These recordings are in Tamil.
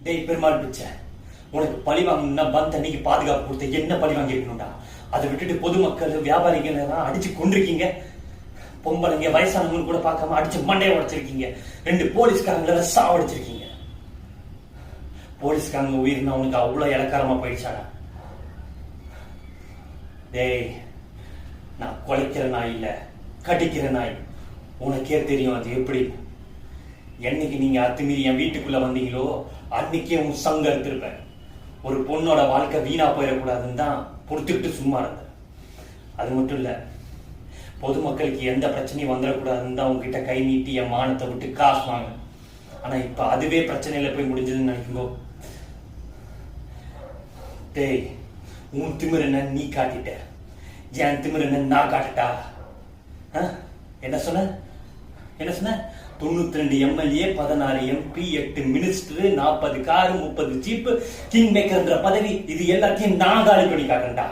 டேய் பெருமாள் பிச்சை, உனக்கு பழி வாங்கணும்னா பந்த் அன்னைக்கு பாதுகாப்பு கொடுத்த என்ன பழி வாங்கிருக்கணும்டா. அதை விட்டுட்டு பொதுமக்கள் வியாபாரிகள் எல்லாம் அடிச்சு கொண்டிருக்கீங்க. பொம்பளைங்க வயசானவங்க கூட பார்க்காம அடிச்சு மண்டையை உடைச்சிருக்கீங்க. 2 போலீஸ்காரங்களை சாவடிச்சிருக்கீங்க. போலீஸ்காரங்க உயிர்னா உனக்கு அவ்வளவு இலக்காரமா போயிடுச்சாடா. டேய், நான் கொலைக்கிற நாய் இல்ல, கடிக்கிற நாய். உனக்கே தெரியும் அது எப்படி. என்னைக்கு நீங்க அத்துமீறி என் வீட்டுக்குள்ள வந்தீங்களோ அன்னைக்கே உன் சங்க எடுத்திருப்பேன். ஒரு பொண்ணோட வாழ்க்கை வீணா போயிடக்கூடாதுன்னு தான் பொறுத்துக்கிட்டு சும்மா இருந்தேன். அது மட்டும் இல்ல, பொதுமக்களுக்கு எந்த பிரச்சனையும் வந்துடக்கூடாதுன்னு தான் உங்ககிட்ட கை நீட்டி என் மானத்தை விட்டு காசு வாங்க. ஆனா இப்ப அதுவே பிரச்சனையில போய் முடிஞ்சதுன்னு நினைக்கும்போ, டேய், உன் திமிர நீ காட்டிட்ட, என் திமிர நான் காட்டட்டா? என்ன சொன்ன 92 MLA, 16 MP, 8 minister, 40 car, 30 jeep, king மேக்கர்ன்ற பதவி, இது எல்லாத்தையும் நான் காலி பண்ணி காட்டுறேன்டா.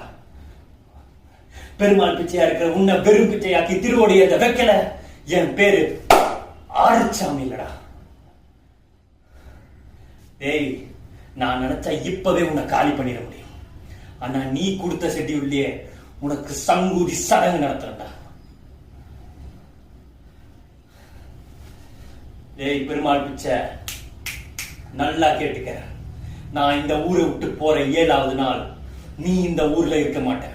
பெருமாள் பிச்சையா இருக்கிற உன்னை வெறும் பிச்சையாக்கி திருவோடைய வைக்கல. என் பேரு ஆறுச்சாமி இல்லடா. டேய், நான் நினைச்சா இப்பவே உன்னை காலி பண்ணிட முடியும். ஆனா நீ கொடுத்த ஷெட்யூல்லையே உனக்கு சங்கூதி சடங்கு நடத்துறா. டேய் பெருமாள் பிச்சை, நல்லா கேட்டுக்க. நான் இந்த ஊரை விட்டு போற 7வது நாள் நீ இந்த ஊர்ல இருக்க மாட்டேன்.